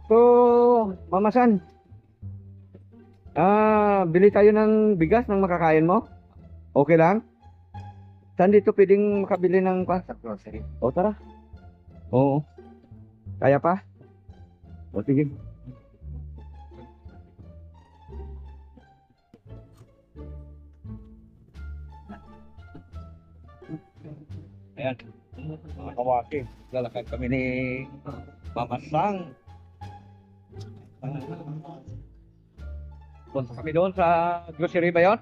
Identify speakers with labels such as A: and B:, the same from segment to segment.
A: So, Mama San, bili tayo ng bigas ng makakain mo? Okay lang? Saan dito pwedeng makabili ng sa grocery? O tara. Oo. Kaya pa? O sige. Ayan. Mga kawaki. Lalakad kami ni Mama Sang. Punta kami doon sa grocery ba yun?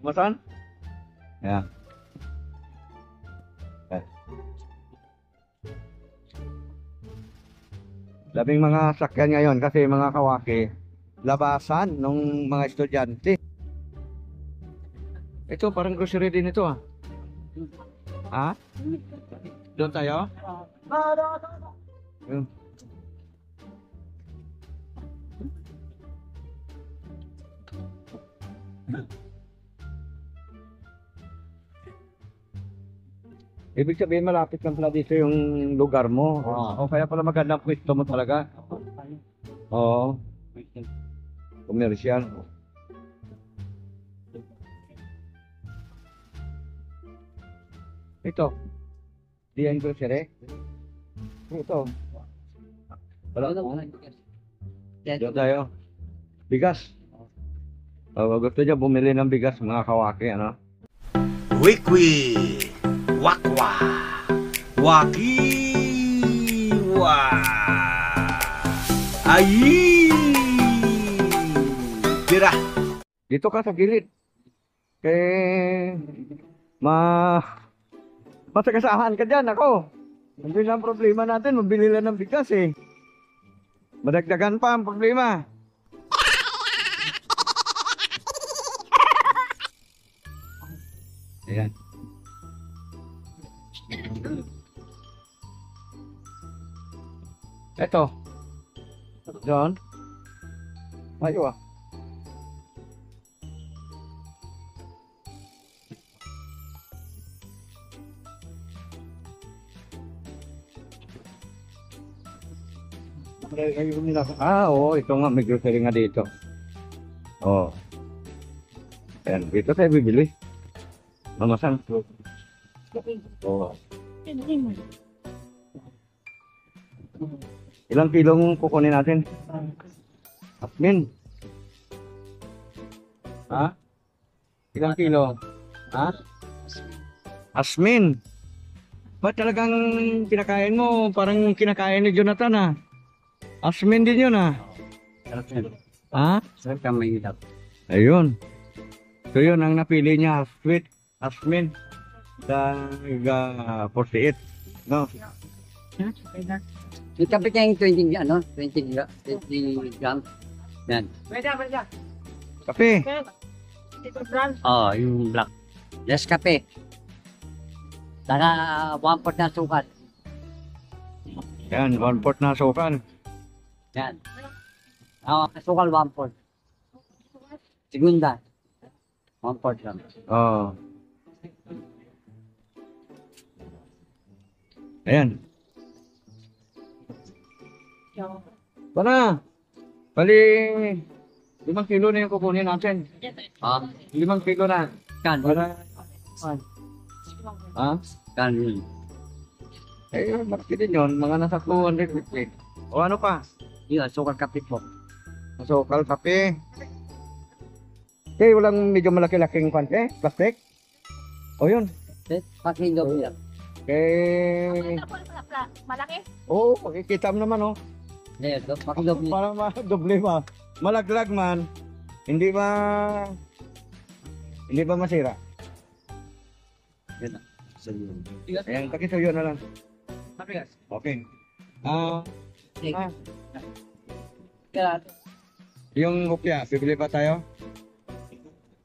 A: Mama Sang? Ayan. Labing mga sakyan ngayon kasi mga kawaki, labasan ng mga estudyante. Ito parang grocery din ito ah. Ha? Doon tayo? Yun. Ibig sabihin malapit lang pala dito yung lugar mo. O kaya pala magandang pwesto mo talaga. Oo. Komersyal. Ito. Diyan grocery. Ito. Wala ko. Diyan tayo. Bigas. Gusto niya bumili ng bigas mga kawaki, ano?
B: Wikwi, wakwa, wakiwa, ayi, tira.
A: Dito ka sa gilid. Masagasahan ka dyan, ako. Hindi lang problema natin, mabili lang ng bigas eh. Madagdagan pa ang problema. Ayan. Eto. Doon. Ayo ah. Oo, ito nga, may grocery nga dito. Oo. Ayan, dito tayo bibili. Mama Sang. Oo. Ilang kilong kukunin natin? Asmin. Ha? Ilang kilo? Ha? Asmin. Ba't talagang kinakain mo? Parang kinakain ni Jonathan ah. Asmin din yun ah. Ha?
C: Sarap ka may hilap.
A: Ayun. So yun ang napili niya. Sweet Asmin. Daga 48. No?
C: Yung kape niya yung 20 grams. Yan.
A: Kape.
C: Oo, yung black. Yes, kape. Saka 1/4 na sukat.
A: Yan, 1/4 na sukan.
C: Yan. Sukal 1/4. Segunda. 1/4 lang.
A: Oo. Ayan. Para. Bali, 5 kilo na yung kukunin natin. 5 kilo na.
C: Kan.
A: Para. Ha?
C: Kan yun.
A: Eh, bakit din yun? Mga nasa 250. O ano pa?
C: Yun, sukal kape po.
A: Masukal, kape. Okay, walang medyo malaki-laking pante, plastic. O yun.
C: Pakinggan mo yan.
A: Okay.
D: Malaki?
A: Oo, makikita mo naman oh.
C: Ayan, pakinggan mo yan.
A: Para ma-doble ba? Malaglag man, hindi ba masira?
C: Yan na.
A: Ayan, kakisuyo na lang. Okay. Yung hopya, bibili pa tayo?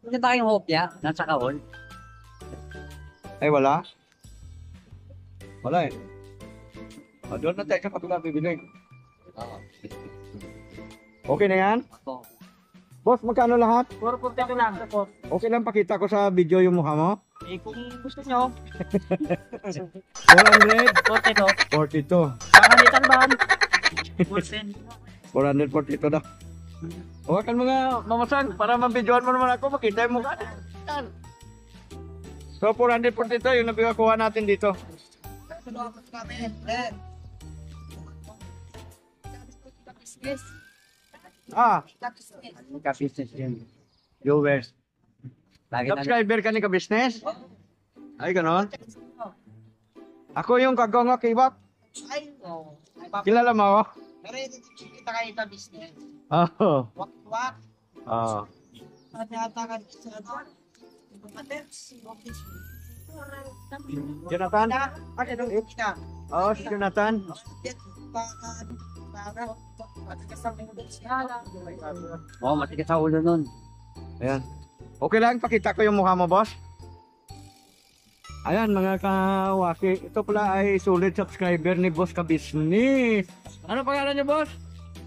C: Hindi tayong hopya, nasa kahon.
A: Ay, wala? Wala eh. Doon na tayo sa kapila bibili. Okay na yan?
C: Oo.
A: Boss, magkano lahat?
D: 442 lang.
A: Okay lang pakita ko sa video yung mukha mo?
D: Eh, kung gusto nyo,
A: 400?
D: 42.
A: 42.
D: Pangalitan ba? 14.
A: 442 daw. Hawakan mga mamasang para mabidyoan mo naman ako, makita yung mukha. Yan. So 442 yung nabigakuha natin dito. Ah,
C: Ka-business yun. Viewers. Lagi na
A: subscriber ka ni ka-business? Ay, ganon. Ako yung kagongo kibak.
E: Ay, no.
A: Kilala mo ako?
E: Narinig kita kayo sa business.
A: Oo.
E: Wak-wak.
A: Oo.
E: Natatakan sa ano. Atents.
A: Jonathan?
E: Ano nung kita?
A: Oo, si Jonathan.
C: Oo, matigas sa ulo nun.
A: Ayan. Okay lang, pakita ko yung mukha mo, boss. Ayan, mga kawaki. Ito pala ay solid subscriber ni Boss Ka-Business. Ano pangalan niyo, boss?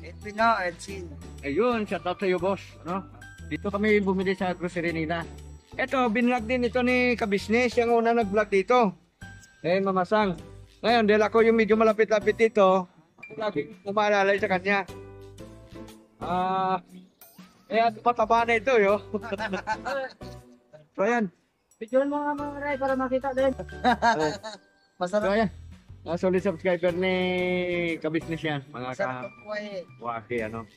E: Edwina, Edsin.
A: Ayun, shout out sa iyo, boss. Ano? Dito kami bumili sa grocery nila. Ito, binlog din ito ni Ka-Business. Yung una nag-vlog dito. Eh, mamasang. Ngayon, dahil ako yung medyo malapit-lapit dito, ako lagi umalalay sa kanya. Kaya mataba na ito, yo. So, ayan.
D: Picture mo nga mga ray para makita din.
A: So, ayan. Solid subscriber ni Ka-Business yan. Mga ka-waki, ano.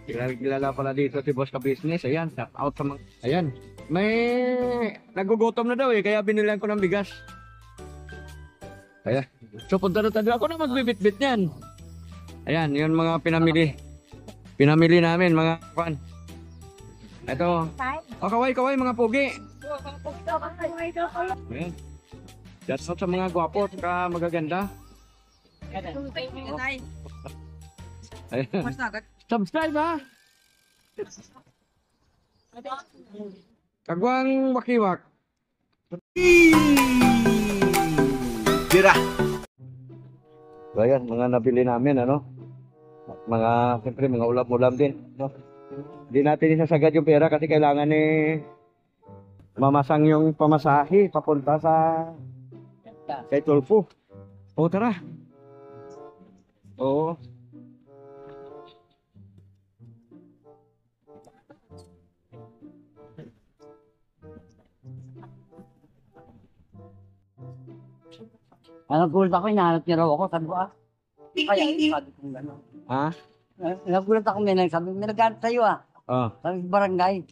A: Kilala pala dito si Boss Ka-Business. Ayan, shout out sa mga... Ayan. May nagugutom na daw eh, kaya binilan ko ng bigas. Ayan. So, punta na tayo. Ako na magbibit-bit niyan. Ayan, yun mga pinamili. Pinamili namin, mga fan. Ito. O, kaway, mga pugi. Ayan. Shout out sa mga gwapo at magaganda. Ayan. Subscribe ha! Kagwang wakiwak.
B: Tira.
A: So ayan, mga nabili namin, ano? Mga, siyempre, mga ulam-ulam din. No? Hindi natin isasagad yung pera kasi kailangan mamasang yung pamasahe papunta sa kay Tulfo. O, tara. Oo.
C: Ano gulat ako, hinahanap niya raw ako. Sabi ko, kaya sabi ko gano'n.
A: Ha?
C: Nagulat ako, may nagagalit sa'yo
A: Oh.
C: Sabi ko, barangay.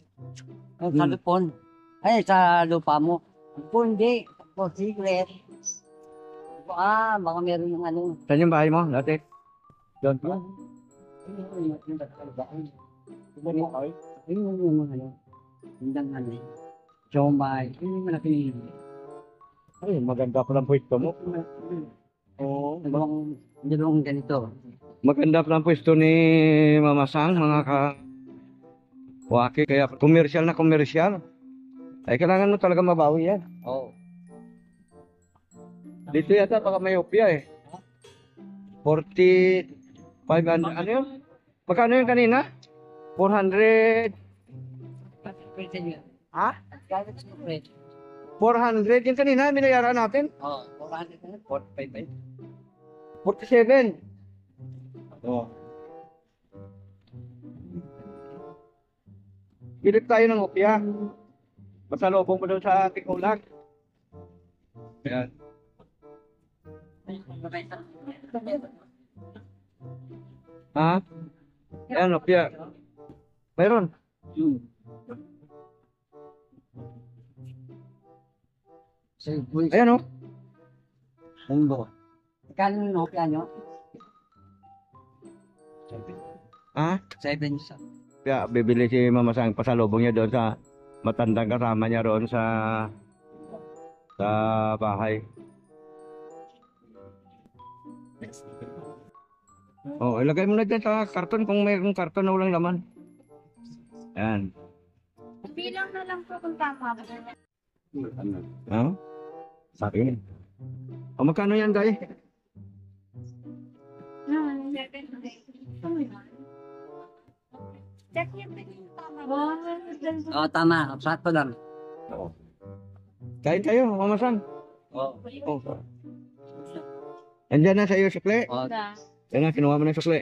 C: Sa lupon. Ay, sa lupa mo. Sabi ko, hindi. Sabi ko, secret. Sabi ko, baka meron yung ano.
A: Saan yung bahay mo dati? Doon.
C: Yung ano. Hindang ano. Jomay. Yung malaki.
A: Ay, maganda pa lang pwesto mo. Oo.
C: Dalawang ganito.
A: Maganda pa lang pwesto ni Mama Sang, mga ka-waki. Kaya commercial na commercial. Ay, kailangan mo talaga mabawi yan.
C: Oo.
A: Dito yata baka may opya eh. 4,500. Ano yun? Magkano yun kanina? 400. Ha? 400 yung kanina, binayaran natin.
C: Oo. 445.
A: 47. Oh. Bilip tayo ng opya. Masalubong mo doon sa Tikulag. Ayan. Ha? Ayan, opya. Mayroon. Ayan o.
C: Mundo. Kano yung hopya nyo?
A: Ha?
C: 7 sa.
A: Kaya bibili si Mama Sang, pasalubong niya doon sa matandang kasama niya roon sa bahay. Oh, ilagay mo na dyan sa karton kung mayroong karton na walang laman. Ayan.
D: Bilang na lang po kung tama.
A: Ha? Sabi. O magkano yan, Day?
D: Check niyo pa yung tama.
C: Oo, tama. Sakto lang.
A: Kain tayo, Mama Sang.
C: Oo.
A: Oh. Andyan na sa iyo, sukle.
C: Oo.
A: Yan na, kinuha mo na yung sukle.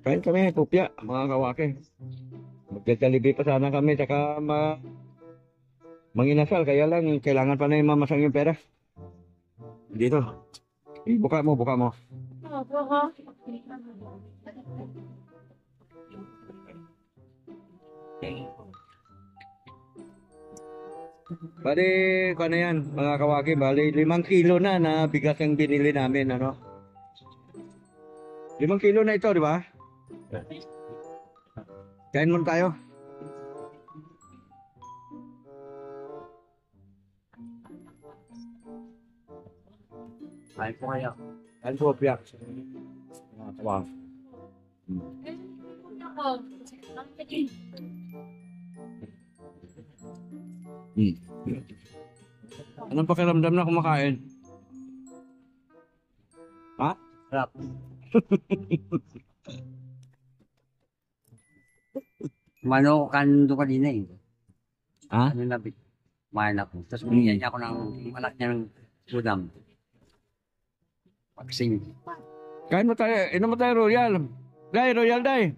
A: Kain kami, kopya, mga kawaki. Magka-Jollibee pa sana kami, saka manginasal. Kaya lang, kailangan pa na yung mamasang yung pera. Dito. Buka mo, buka mo.
D: Oo.
A: Bali, kung ano yan, mga kawaki, bali, 5 kilo na bigas ang binili namin, ano? 5 kilo na ito, di ba? Kain muna tayo.
C: Kain po kayo.
A: Kain po, piyak. Mga kawaki.
D: Ako.
A: Anong pakiramdam na kumakain?
C: Sarap. Mano kando kanina eh.
A: Ha?
C: Ano na kumain ako. Tapos binigyan niya ako ng malak niya ng udam. Paksing.
A: Kain mo tayo, inom mo tayo Royal. Dai, Royal Dai.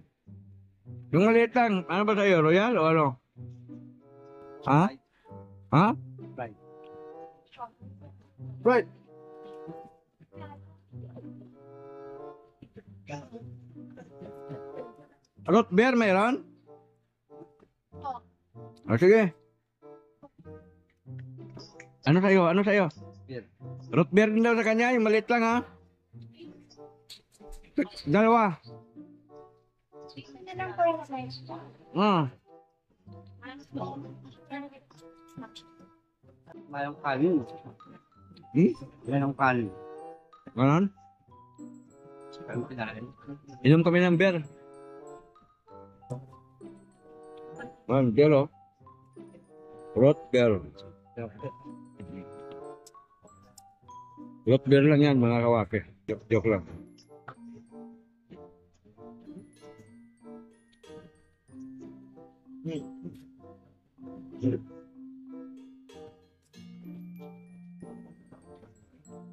A: Yung maliit lang, ano ba tayo, Royal o ano? Ha? Ha?
C: Right.
A: Right. Root beer mayroon? O sige. Ano sa'yo? Ano sa'yo?
C: Beer.
A: Root beer din daw sa kanya, yung maliit lang ha? Dalawa.
D: Tingnan na lang po yung size ko.
C: Mayroong kanin.
A: Hmm?
C: Mayroong kanin.
A: Ganon?
C: Mayroong kinain.
A: Inom kami ng beer. Beer oh. Root beer. Root beer lang yan mga kawaki. Joke lang.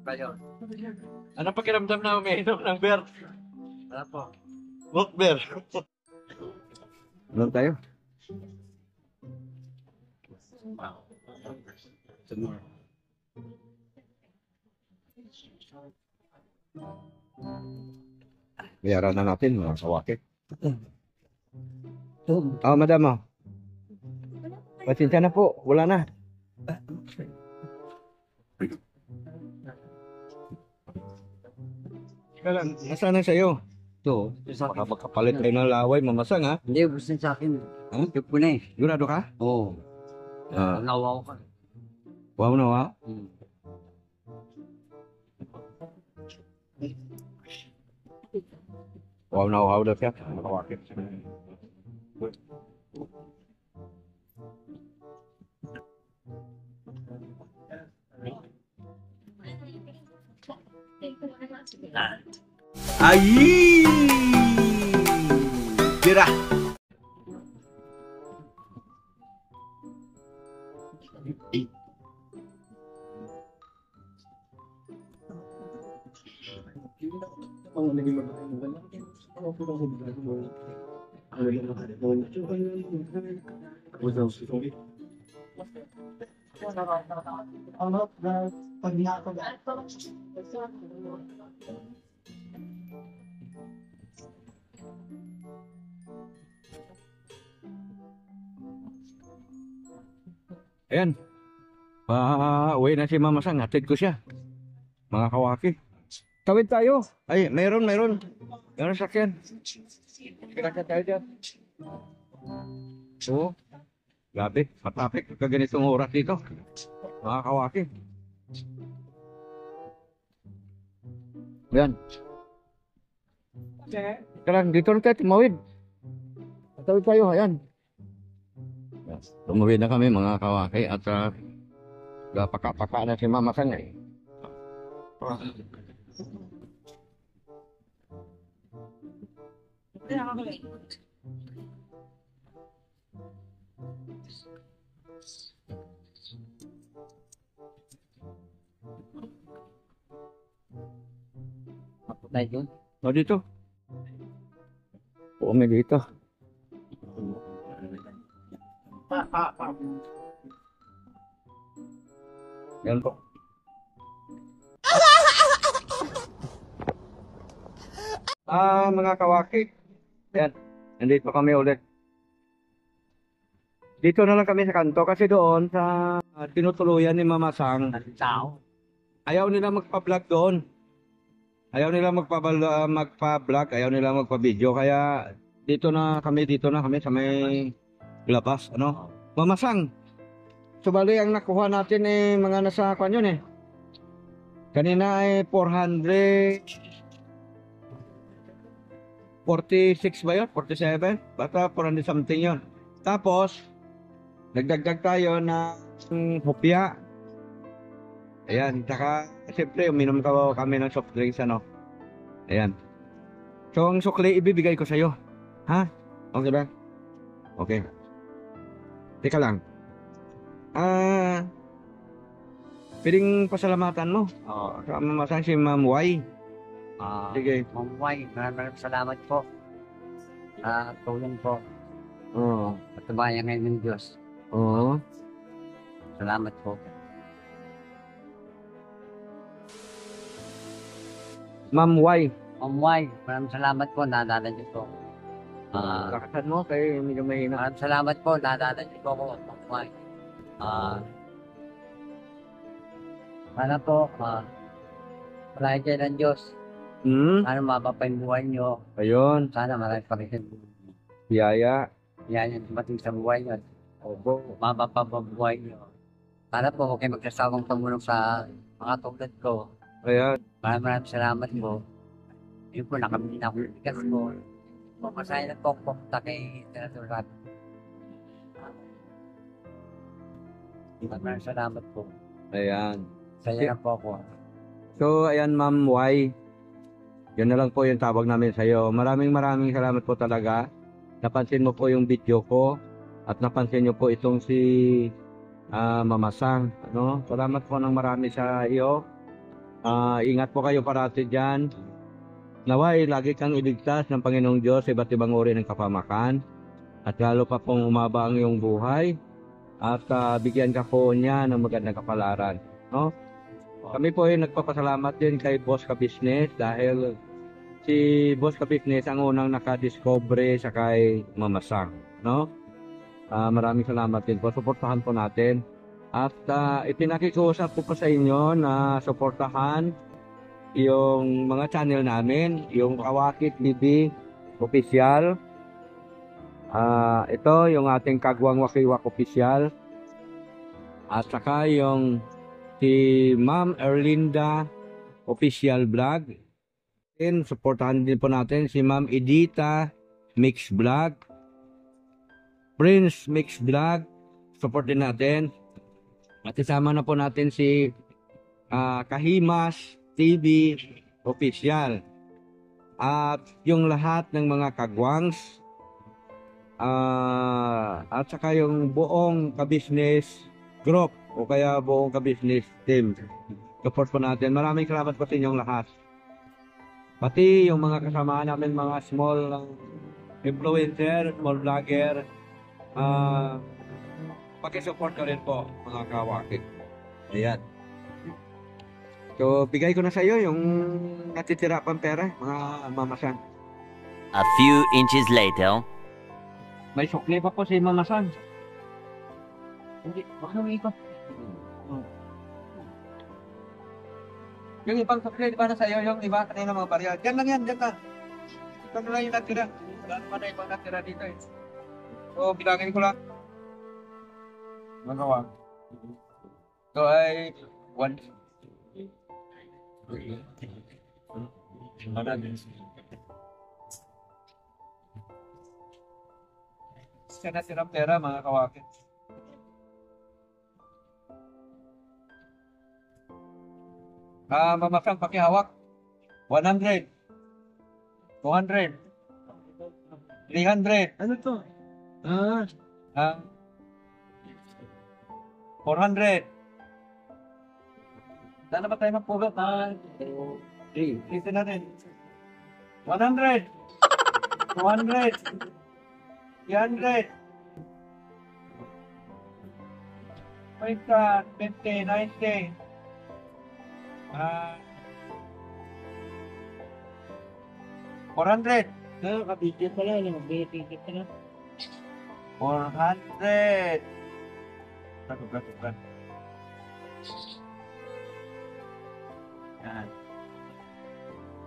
C: Kayo.
A: Ano pakiramdam na umiinom ng beer?
C: Wala po.
A: Root beer. Inom tayo. Bayaran na natin mga kawaki. Madam oh. Pasensya na po, wala na. Teka lang, nasaan na sa'yo?
C: Ito. Sa
A: Baka magkapalit tayo ng laway, mamasang ha?
C: Hindi, gusto niya sa akin.
A: Huh?
C: Ito po na eh.
A: Sigurado ka?
C: Oo. Nawa ko ka.
A: Wow na wa. Wow na wow daw siya. Makawakit.
B: Aí! Tira!
A: Ayan. Uwi na si Mama Sang. Hatid ko siya. Mga kawaki. Tawid tayo. Ay, mayroon. Meron sakyan. Kaya tayo dyan. Oo. Grabe. Patapik. Kaganitong oras dito. Mga kawaki. Ayan. Karang dito na tayo. Tumawid. Tawid tayo. Ayan. Tumawid na kami mga kawaki at paka na si Mama Sang eh.
C: Tayo doon.
A: O dito. Kumi dito. Yan po. Mga kawaki. Yan. Nandito kami ulit. Dito na lang kami sa kanto kasi doon sa tinutuluyan ni Mama Sang.
C: Tao.
A: Ayaw nila magpa-vlog doon. Ayaw nila magpa-vlog, ayaw nila magpa-video. Kaya dito na kami sa may labas. Ano? Mama Sang. Subali ang nakuha natin mga nasa kwan yun eh. Kanina ay 446 ba yun? 47? Basta 400 something yun. Tapos, nagdagdag tayo ng hopya. Ayan, tsaka siyempre uminom kami ng soft drinks ano. Ayan. So ang sukli ibibigay ko sa iyo. Ha? Okay ba? Okay. Teka lang. Pwedeng pasalamatan mo. Sa mamasang si Ma'am Y. Sige.
C: Mamuhay, maraming salamat po. Sa tulong po.
A: Oo.
C: Patubayan ngayon ng Diyos.
A: Oo.
C: Salamat po.
A: Ma'am Y.
C: Mamuhay, maraming salamat po. Nadala niyo po.
A: Lakasan mo kay medyo mahina.
C: Maraming salamat po. Nadala niyo po ako. Mamuhay. Sana po, malaking kayo ng Diyos. Sana mapapay buhay niyo.
A: Ayun.
C: Sana marami pa rin
A: Biyaya.
C: yan yung dumating sa buhay niyo. Opo, mapapabuhay niyo. Sana po, huwag kayo magsasawang tumulong sa mga tulad ko.
A: Ayan.
C: Maraming salamat po. Yun po, nakabili na ako ng bigas ko. Masaya na po ako pumunta kay Senator Rabi. Maraming salamat po.
A: Ayan.
C: Saya na po ako.
A: So, ayan Ma'am Y. Yun na lang po yung tawag namin sa iyo. Maraming salamat po talaga. Napansin mo po yung video ko at napansin niyo po itong si Mama Sang. Ano? Salamat po ng marami sa iyo. Ingat po kayo parati dyan. Naway, lagi kang iligtas ng Panginoong Diyos sa iba't ibang uri ng kapamakan. At lalo pa pong umaba ang iyong buhay. At bigyan ka po niya ng magandang kapalaran. No? Kami po ay nagpapasalamat din kay Boss Ka Business dahil si Boss Ka Business ang unang nakadiscovery sa kay Mama Sang. No? Maraming salamat din po. Suportahan po natin. At ipinakikusap po sa inyo na suportahan yung mga channel namin, yung Kawakit BB Official. Ito yung ating Kagwang Wakiwak Official. At saka yung si Ma'am Erlinda Official Vlog. And suportahan din po natin si Ma'am Edita Mix Vlog. Prince Mix Vlog. Support din natin. At isama na po natin si Kahimas TV Official. At yung lahat ng mga kagwangs at saka yung buong ka-business group o kaya buong ka-business team. Support po natin. Maraming salamat po sa inyong lahat. Pati yung mga kasama namin, mga small influencer, small vlogger, pakisupport ko rin po mga kawakit. Ayan. So, bigay ko na sa iyo yung natitira pang pera, mga Mama Sang.
B: A few inches later.
A: May sukli pa po si Mama Sang. Hindi, baka may ikot. Yung ibang sukli, di ba na sa iyo yung iba kanina mga barya? Diyan lang yan, diyan ka. Ito na lang yung natira. Wala naman na ibang natira dito eh. So, bilangin ko lang. Magawa. Ito ay 1. Siya na sirang pera mga kawakit. Mamakang pakihawak. 100. 200. 300. Ano to? 400. Saan na ba tayo magpulot? Dito na rin. 100. 200. 300. 50, 90. 400.
C: Kabigyan pala, mag-ticket ka na.
A: 400. Tugan. Yan.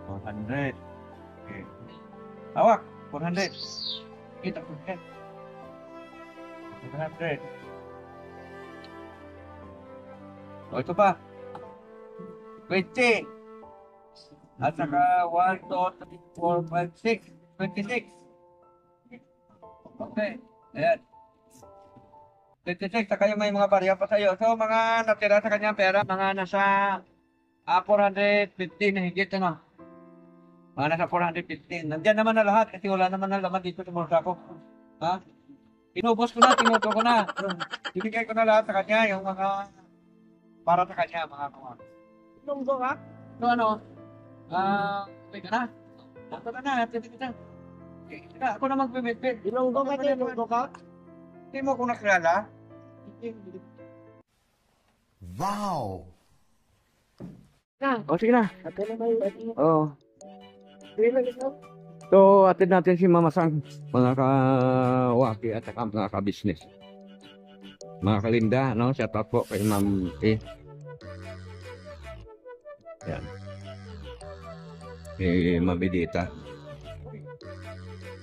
A: 400. Okay. Hawak. 400. Kita ko. 400. O, ito pa. 20. At saka 1, 2, 3, 4, 5, 6. 26. Okay. Ayan. 26. Saka yung may mga barya pa sa'yo. So, mga natira sa kanyang pera, mga nasa 450 na higit, ano? Mga nasa 415. Nandiyan naman na lahat kasi wala naman na laman dito sa bulsa ko. Ha? Tinubos ko na, tinuto ko na. Ibigay ko na lahat sa kanya, yung mga para sa kanya, mga kuha.
E: Lunggo ka?
A: So ano, wait ka na. Ito na, titigil na. Ako na magpimit-pit.
E: Lunggo ka din, lunggo ka?
A: Hindi mo ako nakilala.
F: Wow!
A: O, sige na.
E: Ate na may
A: Oo. So, atid natin si Mama Sang, mga kawaki at saka mga ka-business. Mga kalinda, no? Shout out po kay Ma'am A. Yan. Ma'am Edita.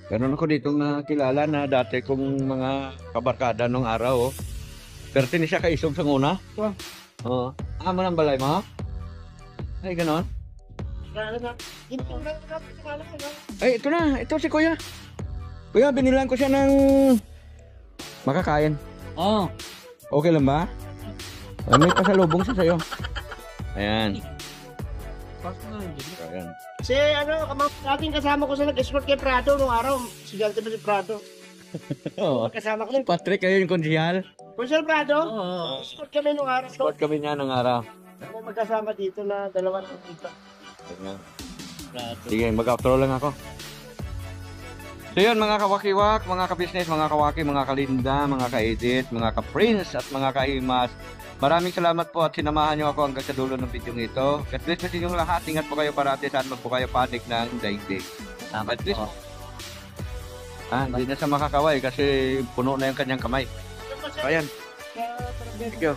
A: Meron ako dito kilala na dati kong mga kabarkada nung araw, oh. Pero siya kaisog sa nguna. Oo. Amo ng balay mo? Ay, ganon. Ay, ito na. Ito si Kuya. Kuya, binilang ko siya ng makakain.
C: Oo.
A: Okay lang ba? May pasalubong siya sa'yo. Ayan. Ayan.
E: Si ating kasama ko sa nag-escort kay Prado nung araw. Si Galti ba si Prado?
A: Oo.
E: Kasama ko rin.
A: Patrick, kayo yung konsihal.
E: Kung si Prado?
C: Oo.
E: Escort kami nung araw.
A: Sport kami niya ng araw.
E: May magkasama dito na dalawa na dito.
A: Ayan. Sige, mag-outro lang ako. So yun, mga kawakiwak, mga ka-business, mga kawaki, mga kalinda, mga ka-edit, mga ka-prince, at mga ka-imas. Maraming salamat po at sinamahan niyo ako hanggang sa dulo ng video ito. God bless sa inyong lahat. Ingat po kayo parati. Saan man po kayo panik ng daigdig.
C: Salamat po.
A: Hindi na siya makakaway kasi puno na yung kanyang kamay. Ayan. Thank you.